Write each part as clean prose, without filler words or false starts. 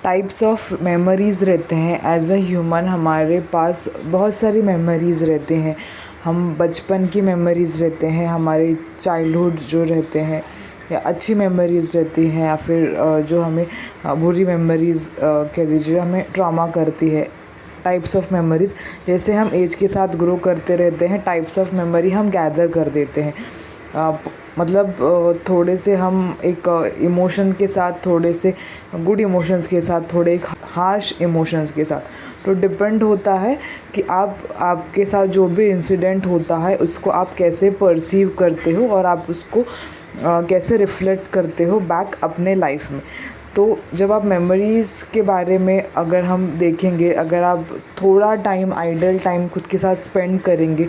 Types of memories रहते हैं। As a human हमारे पास बहुत सारी मेमोरीज़ रहते हैं। हम बचपन की मेमोरीज़ रहते हैं, हमारे चाइल्डहुड जो रहते हैं, या अच्छी मेमोरीज़ रहती हैं, या फिर जो हमें बुरी मेमोरीज़ कह दीजिए हमें ट्रॉमा करती है। टाइप्स ऑफ मेमोरीज़, जैसे हम एज के साथ ग्रो करते रहते हैं, टाइप्स ऑफ मेमोरी हम गैदर कर देते हैं। मतलब थोड़े से हम एक इमोशन के साथ, थोड़े से गुड इमोशंस के साथ, थोड़े एक हार्श इमोशंस के साथ, तो डिपेंड होता है कि आपके साथ जो भी इंसिडेंट होता है उसको आप कैसे परसीव करते हो और आप उसको कैसे रिफ्लेक्ट करते हो बैक अपने लाइफ में। तो जब आप मेमोरीज़ के बारे में अगर हम देखेंगे, अगर आप थोड़ा टाइम, आइडल टाइम खुद के साथ स्पेंड करेंगे,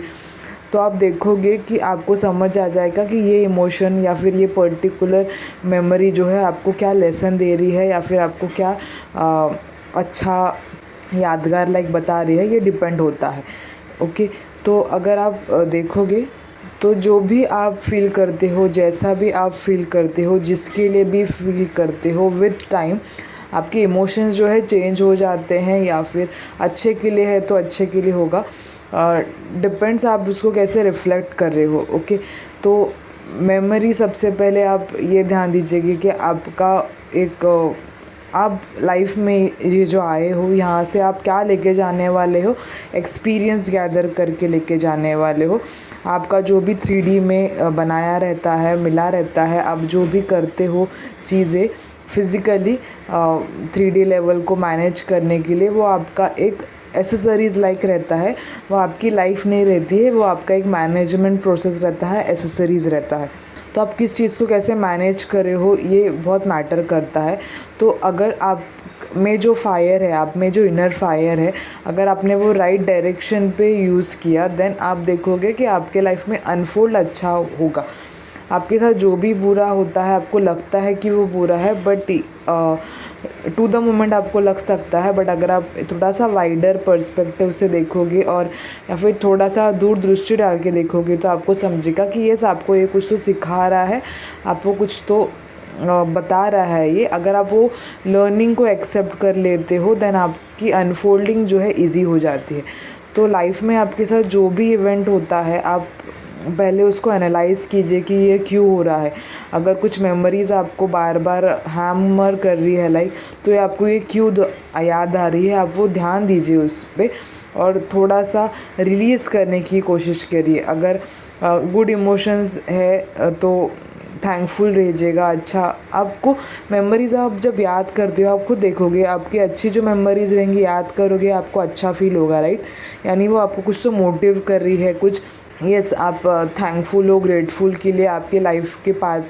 तो आप देखोगे कि आपको समझ आ जाएगा कि ये इमोशन या फिर ये पर्टिकुलर मेमोरी जो है आपको क्या लेसन दे रही है, या फिर आपको क्या अच्छा यादगार लाइक बता रही है। ये डिपेंड होता है। ओके, तो अगर आप देखोगे तो जो भी आप फील करते हो, जैसा भी आप फील करते हो, जिसके लिए भी फील करते हो, विद टाइम आपके इमोशंस जो है चेंज हो जाते हैं, या फिर अच्छे के लिए है तो अच्छे के लिए होगा। डिपेंड्स आप उसको कैसे रिफ्लेक्ट कर रहे हो। ओके, तो मेमोरी सबसे पहले आप ये ध्यान दीजिएगा कि आपका एक आप लाइफ में ये जो आए हो, यहाँ से आप क्या लेके जाने वाले हो, एक्सपीरियंस गैदर करके लेके जाने वाले हो। आपका जो भी 3D में बनाया रहता है, मिला रहता है, आप जो भी करते हो चीज़ें फिज़िकली 3D लेवल को मैनेज करने के लिए, वो आपका एक एसेसरीज़ लाइक रहता है। वो आपकी लाइफ नहीं रहती है, वो आपका एक मैनेजमेंट प्रोसेस रहता है, एसेसरीज़ रहता है। तो आप किस चीज़ को कैसे मैनेज कर रहे हो, ये बहुत मैटर करता है। तो अगर आप में जो फायर है, आप में जो इनर फायर है, अगर आपने वो राइट डायरेक्शन पे यूज़ किया, देन आप देखोगे कि आपके लाइफ में अनफोल्ड अच्छा होगा। आपके साथ जो भी बुरा होता है, आपको लगता है कि वो बुरा है, बट टू द मोमेंट आपको लग सकता है, बट अगर आप थोड़ा सा वाइडर पर्सपेक्टिव से देखोगे और या फिर थोड़ा सा दूर दृष्टि डाल के देखोगे, तो आपको समझेगा कि यस, आपको ये कुछ तो सिखा रहा है, आपको कुछ तो बता रहा है ये। अगर आप वो लर्निंग को एक्सेप्ट कर लेते हो, देन आपकी अनफोल्डिंग जो है ईजी हो जाती है। तो लाइफ में आपके साथ जो भी इवेंट होता है, आप पहले उसको एनालाइज़ कीजिए कि ये क्यों हो रहा है। अगर कुछ मेमोरीज़ आपको बार बार हैमर कर रही है लाइक, तो ये आपको ये क्यों याद आ रही है, आप वो ध्यान दीजिए उस पर और थोड़ा सा रिलीज़ करने की कोशिश करिए। अगर गुड इमोशंस है तो थैंकफुल रहिएगा। अच्छा, आपको मेमोरीज़ आप जब याद करते हो, आप खुद देखोगे आपकी अच्छी जो मेमोरीज़ रहेंगी, याद करोगे आपको अच्छा फील होगा, राइट। यानी वो आपको कुछ तो मोटिव कर रही है, कुछ यस आप थैंकफुल हो, ग्रेटफुल के लिए, आपके लाइफ के पाथ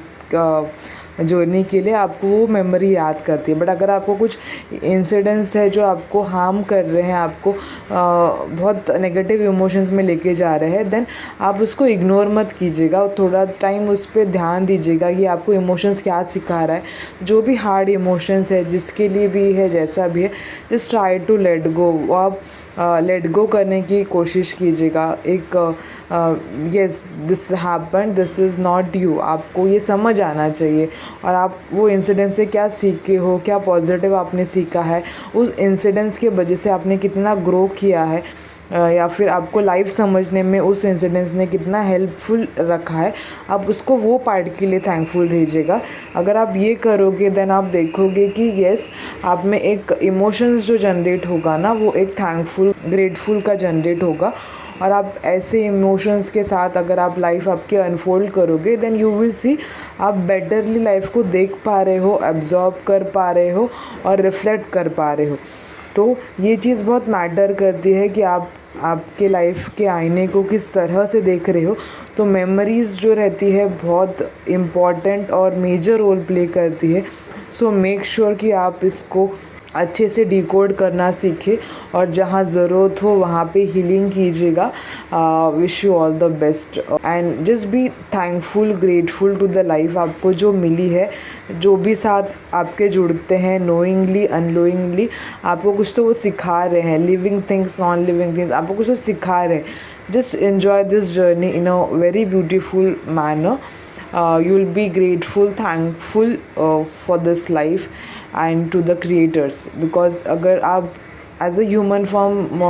जर्नी के लिए आपको वो मेमोरी याद करती है। बट अगर आपको कुछ इंसिडेंट्स है जो आपको हार्म कर रहे हैं, आपको बहुत नेगेटिव इमोशंस में लेके जा रहे हैं, देन आप उसको इग्नोर मत कीजिएगा। थोड़ा टाइम उस पर ध्यान दीजिएगा कि आपको इमोशंस क्या सिखा रहा है। जो भी हार्ड इमोशंस है, जिसके लिए भी है, जैसा भी है, just try to let go. वो आप लेट गो करने की कोशिश कीजिएगा। एक yes, this happen, this is not you. आपको ये समझ आना चाहिए और आप वो इंसिडेंट से क्या सीखे हो, क्या पॉजिटिव आपने सीखा है, उस इंसिडेंट्स के वजह से आपने कितना ग्रो किया है, या फिर आपको लाइफ समझने में उस इंसिडेंट्स ने कितना हेल्पफुल रखा है, आप उसको वो पार्ट के लिए थैंकफुल रहिएगा। अगर आप ये करोगे, देन आप देखोगे कि यस, आप में एक इमोशंस जो जनरेट होगा ना, वो एक थैंकफुल, ग्रेटफुल का जनरेट होगा। और आप ऐसे इमोशंस के साथ अगर आप लाइफ आपके अनफोल्ड करोगे, देन यू विल सी आप बेटरली लाइफ को देख पा रहे हो, एब्जॉर्ब कर पा रहे हो और रिफ्लेक्ट कर पा रहे हो। तो ये चीज़ बहुत मैटर करती है कि आप आपके लाइफ के आईने को किस तरह से देख रहे हो। तो मेमोरीज़ जो रहती है बहुत इम्पॉर्टेंट और मेजर रोल प्ले करती है। सो मेक श्योर कि आप इसको अच्छे से डिकोड करना सीखें और जहाँ ज़रूरत हो वहाँ पे हीलिंग कीजिएगा। Wish you all the best and just be thankful, grateful to the life आपको जो मिली है। जो भी साथ आपके जुड़ते हैं, नोइंगली अननोइंगली आपको कुछ तो वो सिखा रहे हैं। Living things, non living things आपको कुछ तो सिखा रहे हैं। Just enjoy this journey in a very beautiful manner. You will be grateful, thankful for this life, and to the creators, because अगर आप एज अ ह्यूमन फॉर्म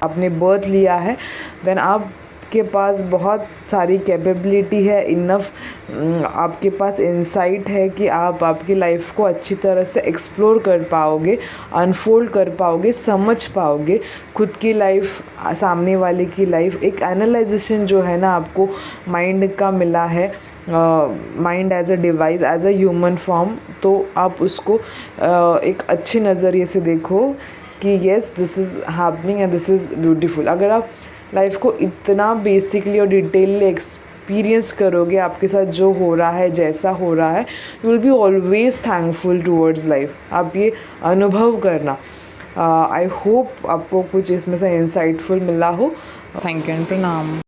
आपने birth लिया है, देन आपके पास बहुत सारी कैपेबिलिटी है, इनफ आपके पास इंसाइट है कि आप आपकी लाइफ को अच्छी तरह से एक्सप्लोर कर पाओगे, अनफोल्ड कर पाओगे, समझ पाओगे खुद की लाइफ, सामने वाले की लाइफ। एक एनालाइजेशन जो है ना आपको माइंड का मिला है, mind as a device, as a human form, तो आप उसको एक अच्छे नज़रिए से देखो कि yes this is happening and this is beautiful. अगर आप लाइफ को इतना बेसिकली और डिटेलली एक्सपीरियंस करोगे, आपके साथ जो हो रहा है, जैसा हो रहा है, you will be always thankful towards life. आप ये अनुभव करना। आई होप आपको कुछ इसमें से इंसाइटफुल मिला हो। थैंक यू एंड प्रणाम।